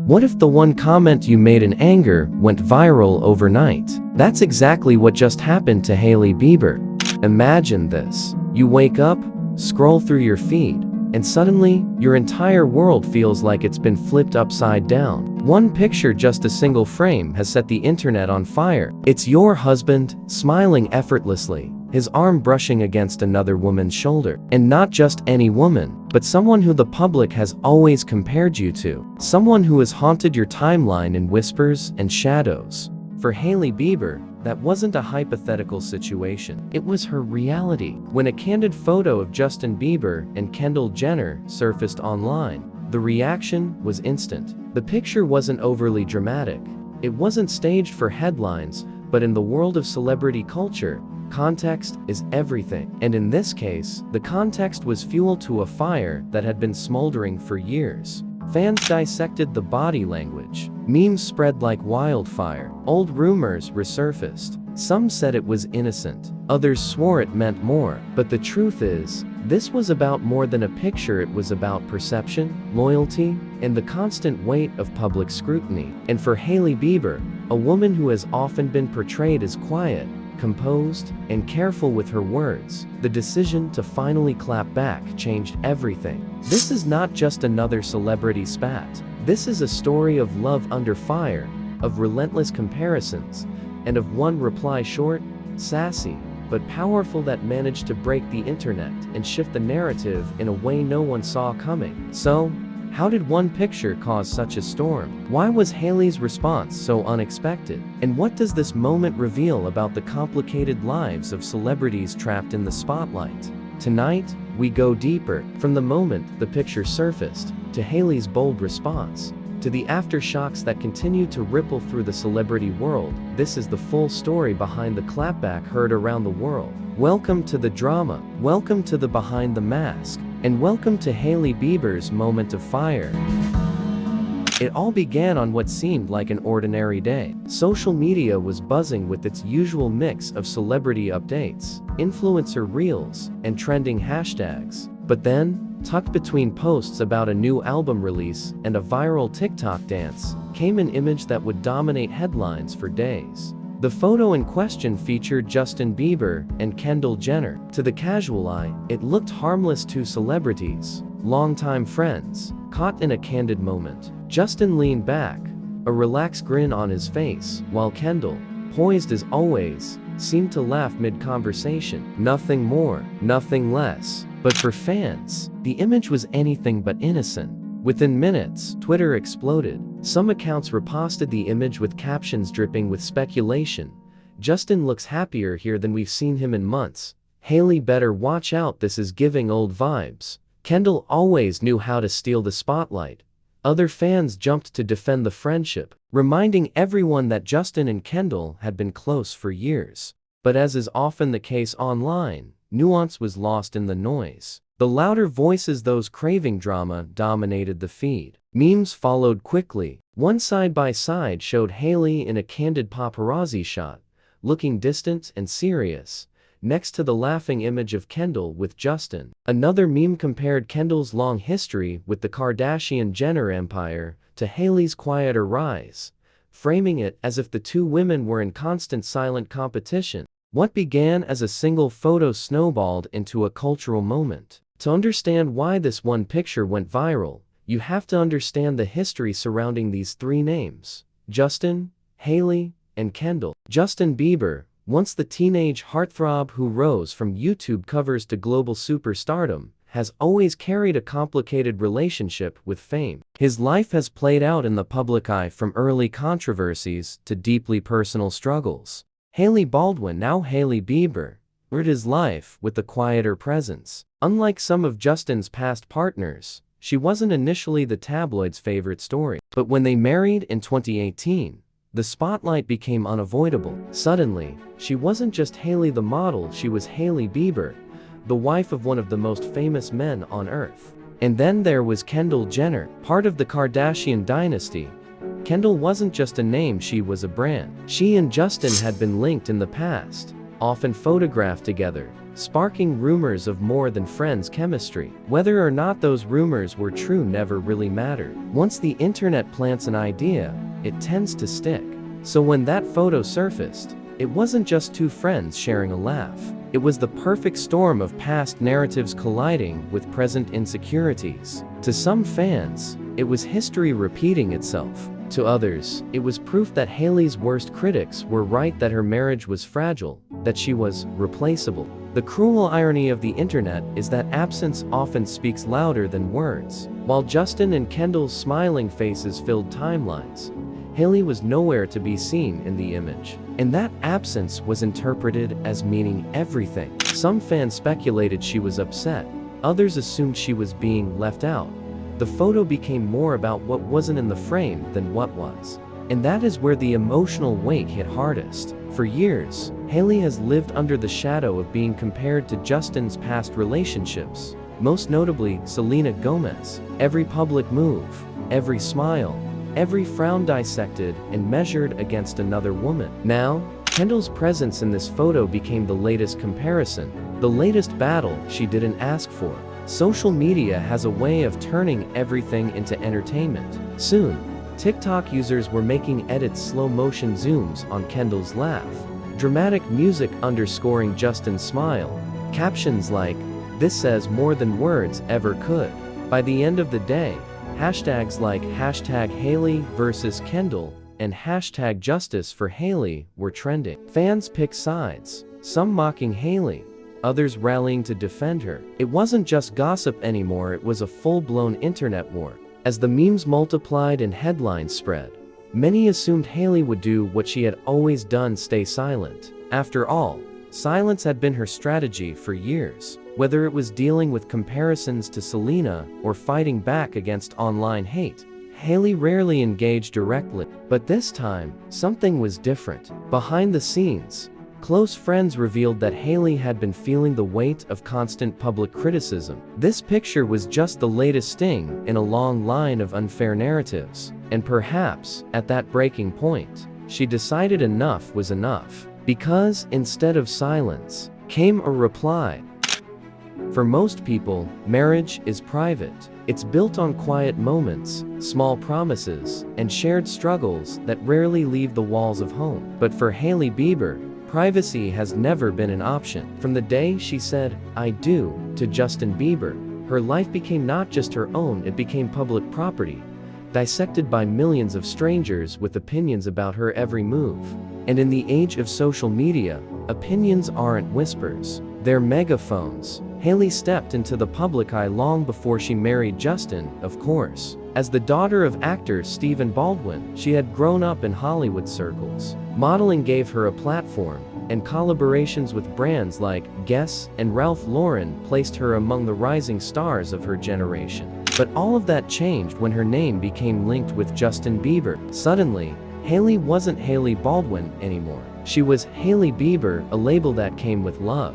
What if the one comment you made in anger went viral overnight? That's exactly what just happened to Hailey Bieber. Imagine this. You wake up, scroll through your feed, and suddenly, your entire world feels like it's been flipped upside down. One picture, just a single frame, has set the internet on fire. It's your husband, smiling effortlessly, his arm brushing against another woman's shoulder. And not just any woman, but someone who the public has always compared you to. Someone who has haunted your timeline in whispers and shadows. For Hailey Bieber, that wasn't a hypothetical situation. It was her reality. When a candid photo of Justin Bieber and Kendall Jenner surfaced online, the reaction was instant. The picture wasn't overly dramatic. It wasn't staged for headlines, but in the world of celebrity culture, context is everything. And in this case, the context was fuel to a fire that had been smoldering for years. Fans dissected the body language. Memes spread like wildfire. Old rumors resurfaced. Some said it was innocent. Others swore it meant more. But the truth is, this was about more than a picture. It was about perception, loyalty, and the constant weight of public scrutiny. And for Hailey Bieber, a woman who has often been portrayed as quiet, composed, and careful with her words, the decision to finally clap back changed everything. This is not just another celebrity spat. This is a story of love under fire, of relentless comparisons, and of one reply short, sassy, but powerful, that managed to break the internet and shift the narrative in a way no one saw coming. So, how did one picture cause such a storm? Why was Hailey's response so unexpected? And what does this moment reveal about the complicated lives of celebrities trapped in the spotlight? Tonight, we go deeper, from the moment the picture surfaced, to Hailey's bold response, to the aftershocks that continue to ripple through the celebrity world. This is the full story behind the clapback heard around the world. Welcome to the drama, welcome to the behind the mask, and welcome to Hailey Bieber's moment of fire. It all began on what seemed like an ordinary day. Social media was buzzing with its usual mix of celebrity updates, influencer reels, and trending hashtags. But then, tucked between posts about a new album release and a viral TikTok dance, came an image that would dominate headlines for days. The photo in question featured Justin Bieber and Kendall Jenner. To the casual eye, it looked harmless. Two celebrities, longtime friends, caught in a candid moment. Justin leaned back, a relaxed grin on his face, while Kendall, poised as always, seemed to laugh mid-conversation. Nothing more, nothing less. But for fans, the image was anything but innocent. Within minutes, Twitter exploded. Some accounts reposted the image with captions dripping with speculation. Justin looks happier here than we've seen him in months. Hailey better watch out, this is giving old vibes. Kendall always knew how to steal the spotlight. Other fans jumped to defend the friendship, reminding everyone that Justin and Kendall had been close for years. But as is often the case online, nuance was lost in the noise. The louder voices, those craving drama, dominated the feed. Memes followed quickly. One side by side showed Hailey in a candid paparazzi shot, looking distant and serious, next to the laughing image of Kendall with Justin. Another meme compared Kendall's long history with the Kardashian-Jenner empire to Hailey's quieter rise, framing it as if the two women were in constant silent competition. What began as a single photo snowballed into a cultural moment. To understand why this one picture went viral, you have to understand the history surrounding these three names: Justin, Hailey, and Kendall. Justin Bieber, once the teenage heartthrob who rose from YouTube covers to global superstardom, has always carried a complicated relationship with fame. His life has played out in the public eye, from early controversies to deeply personal struggles. Hailey Baldwin, now Hailey Bieber, lived his life with a quieter presence. Unlike some of Justin's past partners, she wasn't initially the tabloid's favorite story. But when they married in 2018, the spotlight became unavoidable. Suddenly, she wasn't just Hailey the model, she was Hailey Bieber, the wife of one of the most famous men on earth. And then there was Kendall Jenner, part of the Kardashian dynasty. Kendall wasn't just a name, she was a brand. She and Justin had been linked in the past, often photographed together, sparking rumors of more than friends chemistry. Whether or not those rumors were true never really mattered. Once the internet plants an idea, it tends to stick. So when that photo surfaced, it wasn't just two friends sharing a laugh. It was the perfect storm of past narratives colliding with present insecurities. To some fans, it was history repeating itself. To others, it was proof that Hailey's worst critics were right, that her marriage was fragile, that she was replaceable. The cruel irony of the internet is that absence often speaks louder than words. While Justin and Kendall's smiling faces filled timelines, Hailey was nowhere to be seen in the image. And that absence was interpreted as meaning everything. Some fans speculated she was upset. Others assumed she was being left out. The photo became more about what wasn't in the frame than what was. And that is where the emotional weight hit hardest. For years, Hailey has lived under the shadow of being compared to Justin's past relationships, most notably Selena Gomez. Every public move, every smile, every frown dissected and measured against another woman. Now, Kendall's presence in this photo became the latest comparison, the latest battle she didn't ask for. Social media has a way of turning everything into entertainment. Soon, TikTok users were making edits, slow-motion zooms on Kendall's laugh, dramatic music underscoring Justin's smile, captions like, "This says more than words ever could." By the end of the day, hashtags like #Hailey versus Kendall and #Justice for Hailey were trending. Fans picked sides, some mocking Hailey, others rallying to defend her. It wasn't just gossip anymore, it was a full-blown internet war. As the memes multiplied and headlines spread, many assumed Hailey would do what she had always done: stay silent. After all, silence had been her strategy for years. Whether it was dealing with comparisons to Selena or fighting back against online hate, Hailey rarely engaged directly. But this time, something was different. Behind the scenes, close friends revealed that Hailey had been feeling the weight of constant public criticism. This picture was just the latest sting in a long line of unfair narratives. And perhaps, at that breaking point, she decided enough was enough. Because, instead of silence, came a reply. For most people, marriage is private. It's built on quiet moments, small promises, and shared struggles that rarely leave the walls of home. But for Hailey Bieber, privacy has never been an option. From the day she said, "I do," to Justin Bieber, her life became not just her own, it became public property, dissected by millions of strangers with opinions about her every move. And in the age of social media, opinions aren't whispers, they're megaphones. Hailey stepped into the public eye long before she married Justin, of course. As the daughter of actor Stephen Baldwin, she had grown up in Hollywood circles. Modeling gave her a platform, and collaborations with brands like Guess and Ralph Lauren placed her among the rising stars of her generation. But all of that changed when her name became linked with Justin Bieber. Suddenly, Hailey wasn't Hailey Baldwin anymore. She was Hailey Bieber, a label that came with love,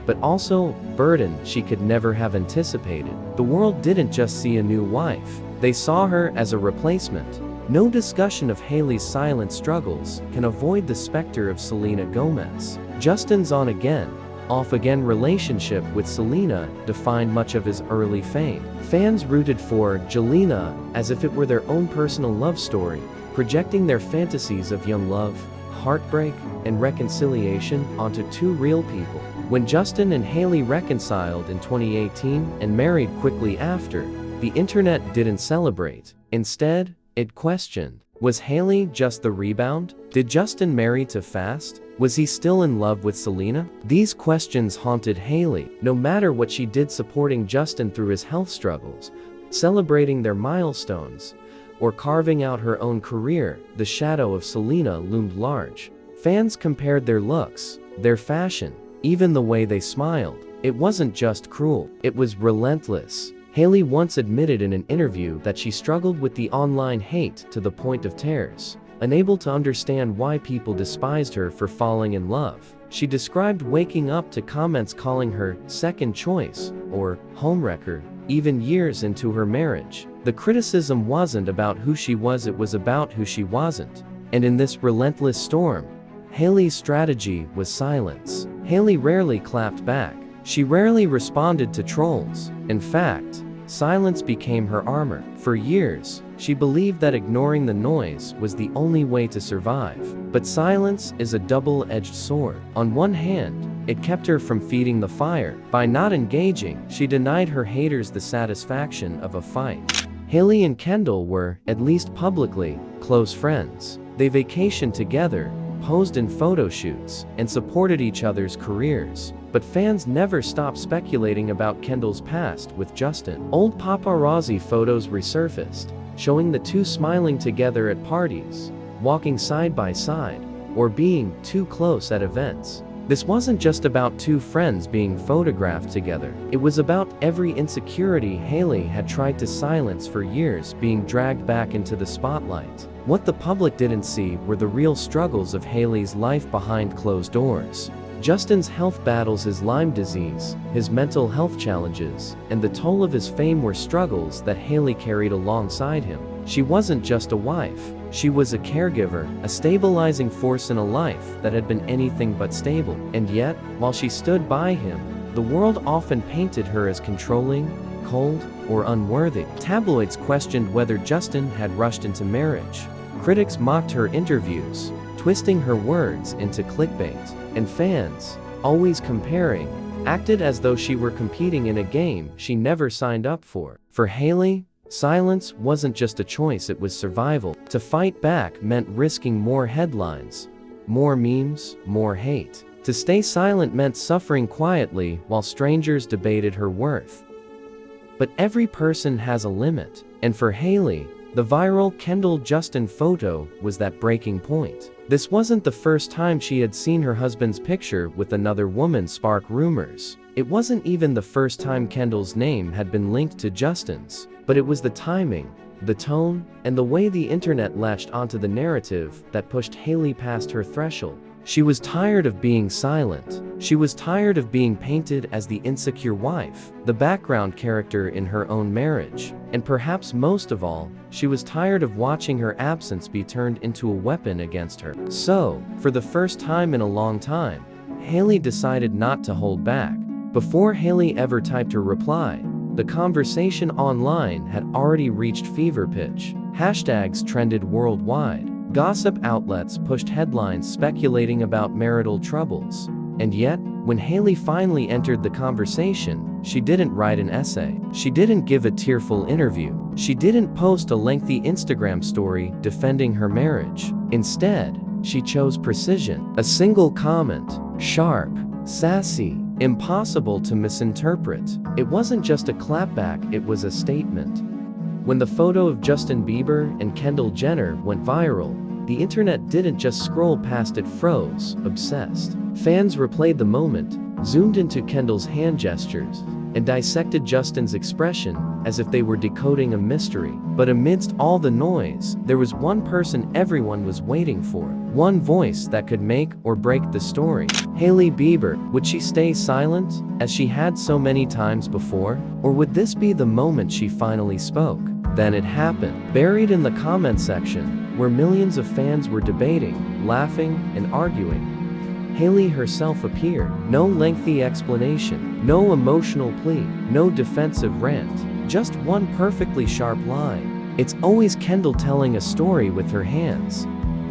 but also burden she could never have anticipated. The world didn't just see a new wife, they saw her as a replacement. No discussion of Hailey's silent struggles can avoid the specter of Selena Gomez. Justin's on-again, off-again relationship with Selena defined much of his early fame. Fans rooted for Jelena as if it were their own personal love story, projecting their fantasies of young love, heartbreak, and reconciliation onto two real people. When Justin and Hailey reconciled in 2018 and married quickly after, the internet didn't celebrate. Instead, it questioned. Was Hailey just the rebound? Did Justin marry too fast? Was he still in love with Selena? These questions haunted Hailey, no matter what she did supporting Justin through his health struggles, celebrating their milestones, or carving out her own career. The shadow of Selena loomed large. Fans compared their looks, their fashion, even the way they smiled. It wasn't just cruel, it was relentless. Hailey once admitted in an interview that she struggled with the online hate to the point of tears, unable to understand why people despised her for falling in love. She described waking up to comments calling her second choice or homewrecker, even years into her marriage. The criticism wasn't about who she was, it was about who she wasn't. And in this relentless storm, Hailey's strategy was silence. Hailey rarely clapped back. She rarely responded to trolls. In fact, silence became her armor. For years, she believed that ignoring the noise was the only way to survive. But silence is a double-edged sword. On one hand, it kept her from feeding the fire. By not engaging, she denied her haters the satisfaction of a fight. Hailey and Kendall were, at least publicly, close friends. They vacationed together, posed in photo shoots, and supported each other's careers. But fans never stopped speculating about Kendall's past with Justin. Old paparazzi photos resurfaced, showing the two smiling together at parties, walking side by side, or being too close at events. This wasn't just about two friends being photographed together. It was about every insecurity Hailey had tried to silence for years being dragged back into the spotlight. What the public didn't see were the real struggles of Hailey's life behind closed doors. Justin's health battles, his Lyme disease, his mental health challenges, and the toll of his fame were struggles that Hailey carried alongside him. She wasn't just a wife. She was a caregiver, a stabilizing force in a life that had been anything but stable. And yet, while she stood by him, the world often painted her as controlling, cold, or unworthy. Tabloids questioned whether Justin had rushed into marriage. Critics mocked her interviews, twisting her words into clickbait. And fans, always comparing, acted as though she were competing in a game she never signed up for. For Hailey, silence wasn't just a choice, it was survival. To fight back meant risking more headlines, more memes, more hate. To stay silent meant suffering quietly while strangers debated her worth. But every person has a limit, and for Hailey, the viral Kendall-Justin photo was that breaking point. This wasn't the first time she had seen her husband's picture with another woman spark rumors. It wasn't even the first time Kendall's name had been linked to Justin's. But it was the timing, the tone, and the way the internet latched onto the narrative that pushed Hailey past her threshold. She was tired of being silent. She was tired of being painted as the insecure wife, the background character in her own marriage. And perhaps most of all, she was tired of watching her absence be turned into a weapon against her. So, for the first time in a long time, Hailey decided not to hold back. Before Hailey ever typed her reply, the conversation online had already reached fever pitch. Hashtags trended worldwide. Gossip outlets pushed headlines speculating about marital troubles. And yet, when Hailey finally entered the conversation, she didn't write an essay. She didn't give a tearful interview. She didn't post a lengthy Instagram story defending her marriage. Instead, she chose precision. A single comment, sharp, sassy, impossible to misinterpret. It wasn't just a clapback, it was a statement. When the photo of Justin Bieber and Kendall Jenner went viral, the internet didn't just scroll past, it froze, obsessed. Fans replayed the moment, zoomed into Kendall's hand gestures, and dissected Justin's expression as if they were decoding a mystery. But amidst all the noise, there was one person everyone was waiting for. One voice that could make or break the story. Hailey Bieber. Would she stay silent, as she had so many times before? Or would this be the moment she finally spoke? Then it happened. Buried in the comment section, where millions of fans were debating, laughing, and arguing, Hailey herself appeared. No lengthy explanation, no emotional plea, no defensive rant, just one perfectly sharp line. It's always Kendall telling a story with her hands.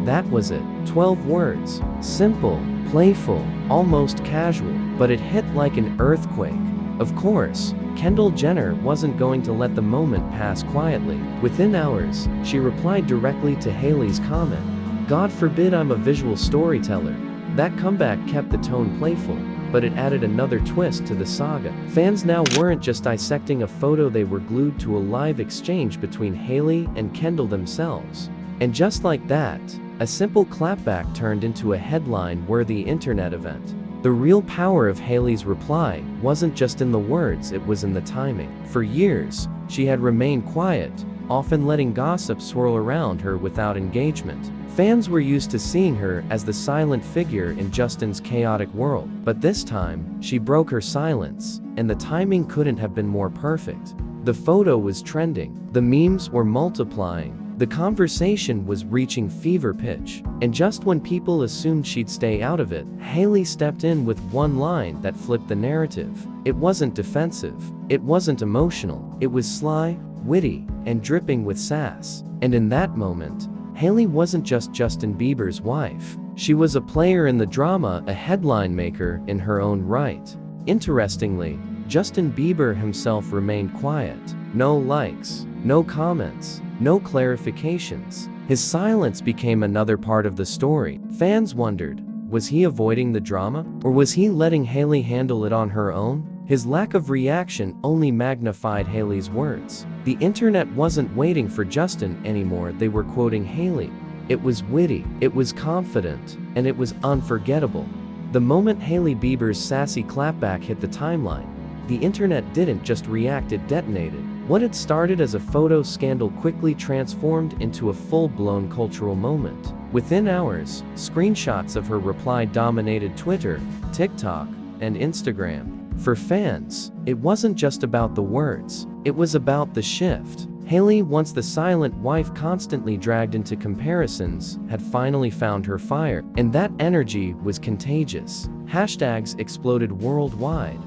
That was it. 12 words. Simple, playful, almost casual, but it hit like an earthquake. Of course, Kendall Jenner wasn't going to let the moment pass quietly. Within hours, she replied directly to Hailey's comment. God forbid I'm a visual storyteller. That comeback kept the tone playful, but it added another twist to the saga. Fans now weren't just dissecting a photo, they were glued to a live exchange between Hailey and Kendall themselves. And just like that, a simple clapback turned into a headline-worthy internet event. The real power of Hailey's reply wasn't just in the words, it was in the timing. For years, she had remained quiet, often letting gossip swirl around her without engagement. Fans were used to seeing her as the silent figure in Justin's chaotic world. But this time, she broke her silence, and the timing couldn't have been more perfect. The photo was trending, the memes were multiplying, The conversation was reaching fever pitch, and just when people assumed she'd stay out of it, Hailey stepped in with one line that flipped the narrative. It wasn't defensive. It wasn't emotional. It was sly, witty, and dripping with sass. And in that moment, Hailey wasn't just Justin Bieber's wife. She was a player in the drama, a headline maker in her own right. Interestingly, Justin Bieber himself remained quiet. No likes, no comments, no clarifications. His silence became another part of the story. Fans wondered, was he avoiding the drama? Or was he letting Hailey handle it on her own? His lack of reaction only magnified Hailey's words. The internet wasn't waiting for Justin anymore, they were quoting Hailey. It was witty, it was confident, and it was unforgettable. The moment Hailey Bieber's sassy clapback hit the timeline, the internet didn't just react, it detonated. What had started as a photo scandal quickly transformed into a full-blown cultural moment. Within hours, screenshots of her reply dominated Twitter, TikTok, and Instagram. For fans, it wasn't just about the words, it was about the shift. Hailey, once the silent wife constantly dragged into comparisons, had finally found her fire, and that energy was contagious. Hashtags exploded worldwide.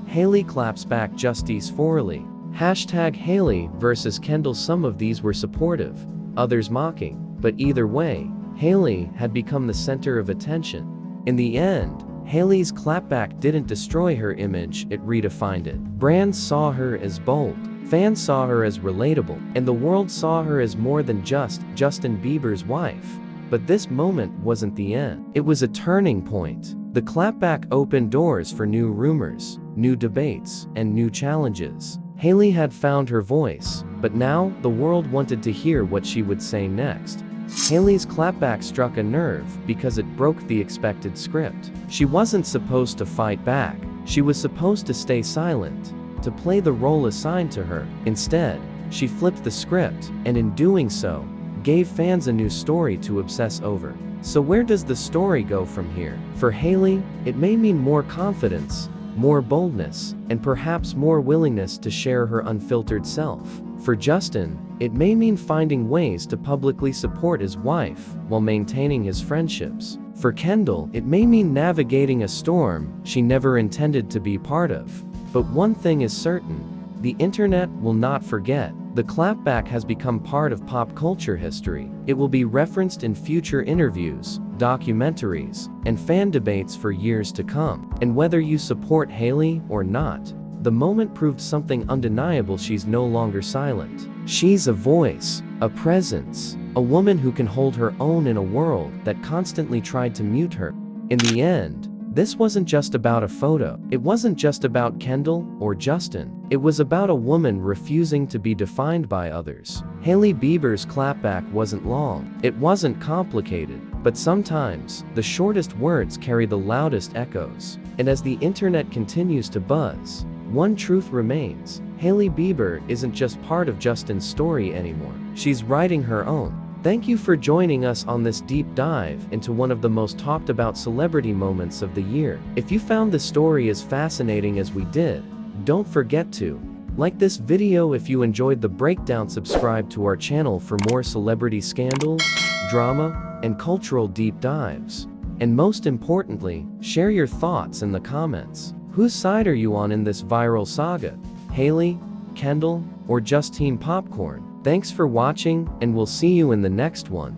Hailey claps back justice forly. Hashtag Hailey versus Kendall. Some of these were supportive, others mocking, but either way, Hailey had become the center of attention. In the end, Hailey's clapback didn't destroy her image, it redefined it. Brands saw her as bold, fans saw her as relatable, and the world saw her as more than just Justin Bieber's wife. But this moment wasn't the end. It was a turning point. The clapback opened doors for new rumors, new debates, and new challenges. Hailey had found her voice, but now the world wanted to hear what she would say next. Hailey's clapback struck a nerve because it broke the expected script. She wasn't supposed to fight back. She was supposed to stay silent, to play the role assigned to her. Instead, she flipped the script, and in doing so, gave fans a new story to obsess over. So where does the story go from here? For Hailey, it may mean more confidence, more boldness, and perhaps more willingness to share her unfiltered self. For Justin, it may mean finding ways to publicly support his wife while maintaining his friendships. For Kendall, it may mean navigating a storm she never intended to be part of. But one thing is certain, the internet will not forget. The clapback has become part of pop culture history. It will be referenced in future interviews, documentaries, and fan debates for years to come. And whether you support Hailey or not, the moment proved something undeniable: she's no longer silent. She's a voice, a presence, a woman who can hold her own in a world that constantly tried to mute her. In the end, this wasn't just about a photo. It wasn't just about Kendall or Justin. It was about a woman refusing to be defined by others. Hailey Bieber's clapback wasn't long. It wasn't complicated. But sometimes, the shortest words carry the loudest echoes. And as the internet continues to buzz, one truth remains: Hailey Bieber isn't just part of Justin's story anymore. She's writing her own. Thank you for joining us on this deep dive into one of the most talked about celebrity moments of the year. If you found the story as fascinating as we did, don't forget to like this video. If you enjoyed the breakdown, subscribe to our channel for more celebrity scandals, drama, and cultural deep dives. And most importantly, share your thoughts in the comments. Whose side are you on in this viral saga? Hailey, Kendall, or just Team Popcorn? Thanks for watching, and we'll see you in the next one.